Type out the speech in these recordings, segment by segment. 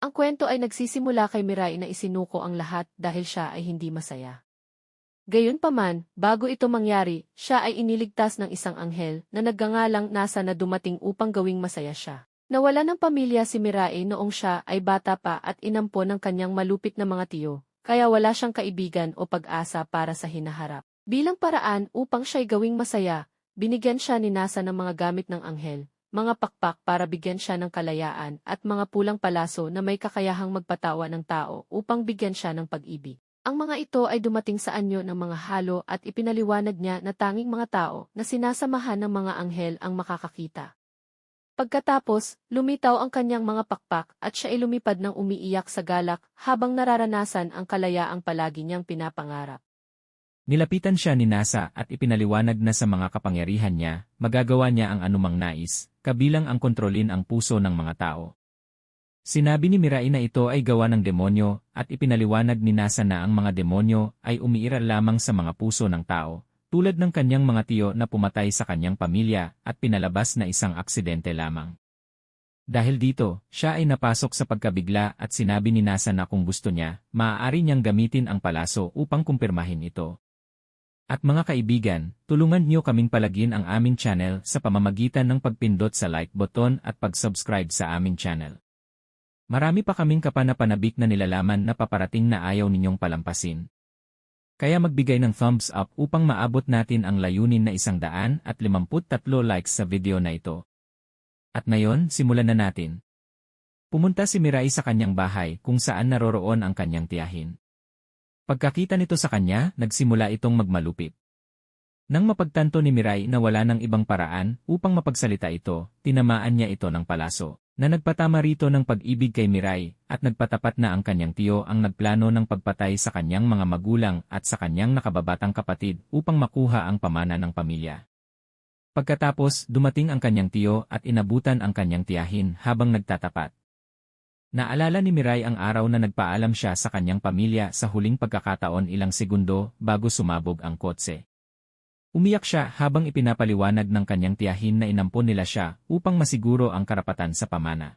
Ang kwento ay nagsisimula kay Mirai na isinuko ang lahat dahil siya ay hindi masaya. Gayunpaman, bago ito mangyari, siya ay iniligtas ng isang anghel na nagngangalang Nasa na dumating upang gawing masaya siya. Nawala ng pamilya si Mirai noong siya ay bata pa at inampon ng kanyang malupit na mga tiyo, kaya wala siyang kaibigan o pag-asa para sa hinaharap. Bilang paraan upang siya'y gawing masaya, binigyan siya ni Nasa ng mga gamit ng anghel, mga pakpak para bigyan siya ng kalayaan at mga pulang palaso na may kakayahang magpatawa ng tao upang bigyan siya ng pag-ibig. Ang mga ito ay dumating sa anyo ng mga halo at ipinaliwanag niya na tanging mga tao na sinasamahan ng mga anghel ang makakakita. Pagkatapos, lumitaw ang kanyang mga pakpak at siya ay lumipad ng umiiyak sa galak habang nararanasan ang kalayaang palagi niyang pinapangarap. Nilapitan siya ni Nasa at ipinaliwanag na sa mga kapangyarihan niya, magagawa niya ang anumang nais, kabilang ang kontrolin ang puso ng mga tao. Sinabi ni Mirai na ito ay gawa ng demonyo at ipinaliwanag ni Nasa na ang mga demonyo ay umiiral lamang sa mga puso ng tao, tulad ng kanyang mga tiyo na pumatay sa kanyang pamilya at pinalabas na isang aksidente lamang. Dahil dito, siya ay napasok sa pagkabigla at sinabi ni Nasa na kung gusto niya, maaari niyang gamitin ang palaso upang kumpirmahin ito. At mga kaibigan, tulungan niyo kaming palagin ang aming channel sa pamamagitan ng pagpindot sa like button at pag-subscribe sa aming channel. Marami pa kaming kapanapanabik na nilalaman na paparating na ayaw ninyong palampasin. Kaya magbigay ng thumbs up upang maabot natin ang layunin na 153 likes sa video na ito. At ngayon, simulan na natin. Pumunta si Mirai sa kanyang bahay kung saan naroroon ang kanyang tiyahin. Pagkakita nito sa kanya, nagsimula itong magmalupit. Nang mapagtanto ni Mirai na wala ng ibang paraan upang mapagsalita ito, tinamaan niya ito ng palaso, na nagpatama rito ng pag-ibig kay Mirai at nagpatapat na ang kanyang tiyo ang nagplano ng pagpatay sa kanyang mga magulang at sa kanyang nakababatang kapatid upang makuha ang pamana ng pamilya. Pagkatapos, dumating ang kanyang tiyo at inabutan ang kanyang tiyahin habang nagtatapat. Naalala ni Mirai ang araw na nagpaalam siya sa kanyang pamilya sa huling pagkakataon ilang segundo bago sumabog ang kotse. Umiyak siya habang ipinapaliwanag ng kanyang tiyahin na inampon nila siya upang masiguro ang karapatan sa pamana.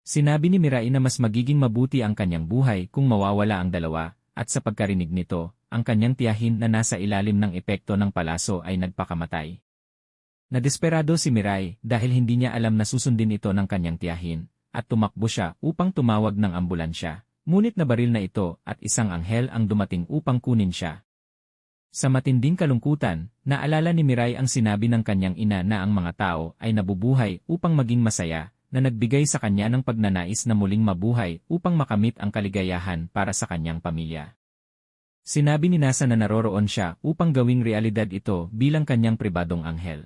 Sinabi ni Mirai na mas magiging mabuti ang kanyang buhay kung mawawala ang dalawa, at sa pagkarinig nito, ang kanyang tiyahin na nasa ilalim ng epekto ng palaso ay nagpakamatay. Nadesperado si Mirai dahil hindi niya alam na susundin ito ng kanyang tiyahin, at tumakbo siya upang tumawag ng ambulansya, ngunit nabaril na ito at isang anghel ang dumating upang kunin siya. Sa matinding kalungkutan, naalala ni Mirai ang sinabi ng kanyang ina na ang mga tao ay nabubuhay upang maging masaya, na nagbigay sa kanya ng pagnanais na muling mabuhay upang makamit ang kaligayahan para sa kanyang pamilya. Sinabi ni Nasa na naroroon siya upang gawing realidad ito bilang kanyang pribadong anghel.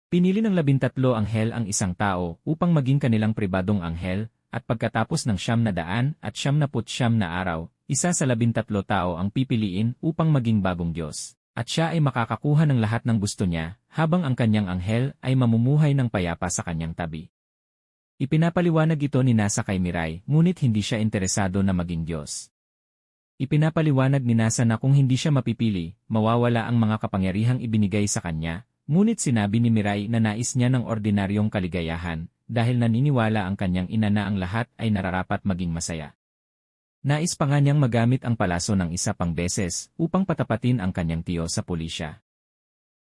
Pinili ng 13 anghel ang isang tao upang maging kanilang pribadong anghel, at pagkatapos ng 900 at 99 na araw, isa sa 13 tao ang pipiliin upang maging bagong Diyos, at siya ay makakakuha ng lahat ng gusto niya, habang ang kanyang anghel ay mamumuhay ng payapa sa kanyang tabi. Ipinapaliwanag ito ni Nasa kay Mirai, ngunit hindi siya interesado na maging Diyos. Ipinapaliwanag ni Nasa na kung hindi siya mapipili, mawawala ang mga kapangyarihang ibinigay sa kanya, ngunit sinabi ni Mirai na nais niya ng ordinaryong kaligayahan, dahil naniniwala ang kanyang ina na ang lahat ay nararapat maging masaya. Nais pa nga niyang magamit ang palaso ng isa pang beses upang patapatin ang kanyang tiyo sa pulisya.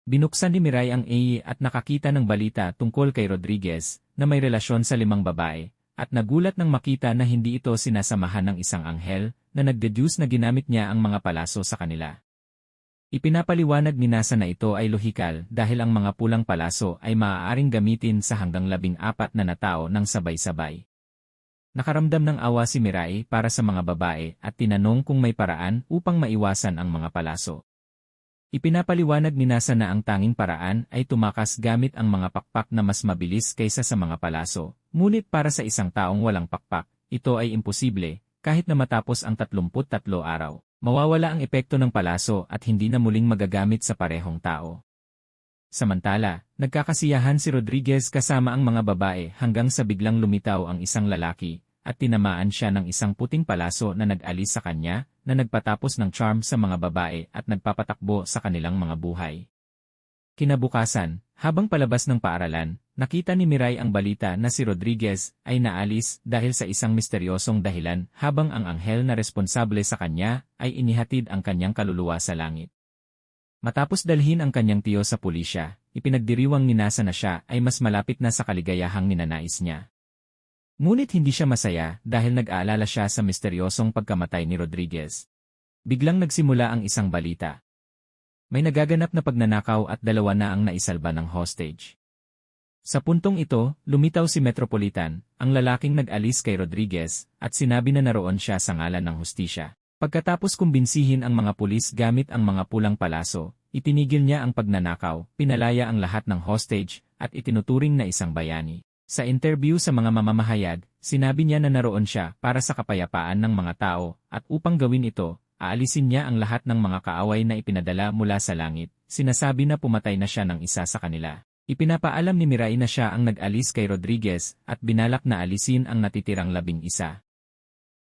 Binuksan ni Mirai ang AI at nakakita ng balita tungkol kay Rodriguez na may relasyon sa 5 babae, at nagulat nang makita na hindi ito sinasamahan ng isang anghel na nagdeduce na ginamit niya ang mga palaso sa kanila. Ipinapaliwanag ni Nasa na ito ay lohikal dahil ang mga pulang palaso ay maaaring gamitin sa hanggang 14 na tao ng sabay-sabay. Nakaramdam ng awa si Mirai para sa mga babae at tinanong kung may paraan upang maiwasan ang mga palaso. Ipinapaliwanag ni Nasa na ang tanging paraan ay tumakas gamit ang mga pakpak na mas mabilis kaysa sa mga palaso, ngunit para sa isang taong walang pakpak, ito ay imposible, kahit na matapos ang 33 araw. Mawawala ang epekto ng palaso at hindi na muling magagamit sa parehong tao. Samantala, nagkakasiyahan si Rodriguez kasama ang mga babae hanggang sa biglang lumitaw ang isang lalaki, at tinamaan siya ng isang puting palaso na nag-alis sa kanya, na nagpatapos ng charm sa mga babae at nagpapatakbo sa kanilang mga buhay. Kinabukasan, habang palabas ng paaralan, nakita ni Mirai ang balita na si Rodriguez ay naalis dahil sa isang misteryosong dahilan habang ang anghel na responsable sa kanya ay inihatid ang kanyang kaluluwa sa langit. Matapos dalhin ang kanyang tiyo sa pulisya, ipinagdiriwang ni Nasa na siya ay mas malapit na sa kaligayahang ninanais niya. Ngunit hindi siya masaya dahil nag-aalala siya sa misteryosong pagkamatay ni Rodriguez. Biglang nagsimula ang isang balita. May nagaganap na pagnanakaw at 2 na ang naisalba ng hostage. Sa puntong ito, lumitaw si Metropolitan, ang lalaking nag-alis kay Rodriguez, at sinabi na naroon siya sa ngalan ng hustisya. Pagkatapos kumbinsihin ang mga pulis gamit ang mga pulang palaso, itinigil niya ang pagnanakaw, pinalaya ang lahat ng hostage, at itinuturing na isang bayani. Sa interview sa mga mamamahayag, sinabi niya na naroon siya para sa kapayapaan ng mga tao, at upang gawin ito, aalisin niya ang lahat ng mga kaaway na ipinadala mula sa langit. Sinasabi na pumatay na siya ng isa sa kanila. Ipinapaalam ni Mirai na siya ang nag-alis kay Rodriguez at binalak na alisin ang natitirang 11.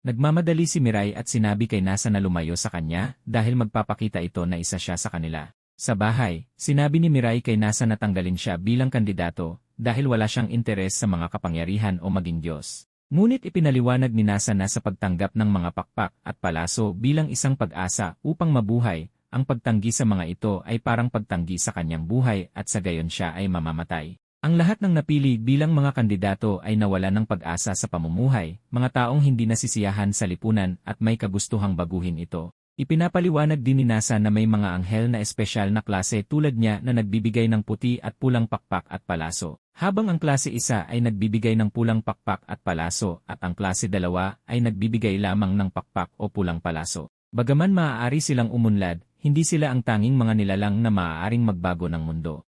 Nagmamadali si Mirai at sinabi kay Nasa na lumayo sa kanya dahil magpapakita ito na isa siya sa kanila. Sa bahay, sinabi ni Mirai kay Nasa na tanggalin siya bilang kandidato dahil wala siyang interes sa mga kapangyarihan o maging Diyos. Ngunit ipinaliwanag ni Nasa na sa pagtanggap ng mga pakpak at palaso bilang isang pag-asa upang mabuhay, ang pagtanggi sa mga ito ay parang pagtanggi sa kanyang buhay at sa gayon siya ay mamamatay. Ang lahat ng napili bilang mga kandidato ay nawala ng pag-asa sa pamumuhay, mga taong hindi nasisiyahan sa lipunan at may kagustuhang baguhin ito. Ipinapaliwanag din ni Nasa na may mga anghel na espesyal na klase tulad niya na nagbibigay ng puti at pulang pakpak at palaso, habang ang klase 1 ay nagbibigay ng pulang pakpak at palaso at ang klase 2 ay nagbibigay lamang ng pakpak o pulang palaso. Bagaman maaari silang umunlad, hindi sila ang tanging mga nilalang na maaaring magbago ng mundo.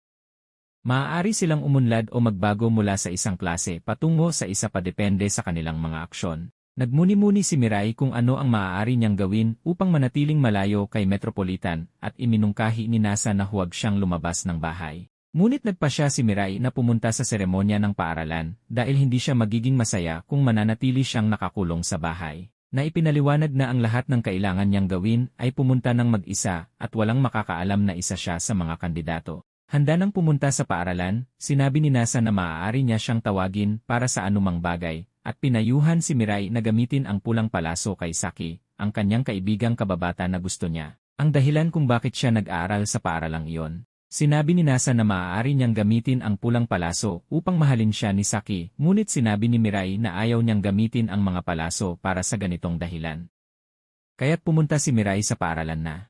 Maaari silang umunlad o magbago mula sa isang klase patungo sa isa pa depende sa kanilang mga aksyon. Nagmuni-muni si Mirai kung ano ang maaari niyang gawin upang manatiling malayo kay Metropolitan at iminungkahi ni Nasa na huwag siyang lumabas ng bahay. Ngunit nagpasya si Mirai na pumunta sa seremonya ng paaralan dahil hindi siya magiging masaya kung mananatili siyang nakakulong sa bahay. Na ipinaliwanag na ang lahat ng kailangan niyang gawin ay pumunta ng mag-isa at walang makakaalam na isa siya sa mga kandidato. Handa nang pumunta sa paaralan, sinabi ni Nasa na maaari niya siyang tawagin para sa anumang bagay, at pinayuhan si Mirai na gamitin ang pulang palaso kay Saki, ang kanyang kaibigang kababata na gusto niya. Ang dahilan kung bakit siya nag-aaral sa paaralang iyon. Sinabi ni Nasa na maaari niyang gamitin ang pulang palaso upang mahalin siya ni Saki, ngunit sinabi ni Mirai na ayaw niyang gamitin ang mga palaso para sa ganitong dahilan. Kaya't pumunta si Mirai sa paaralan na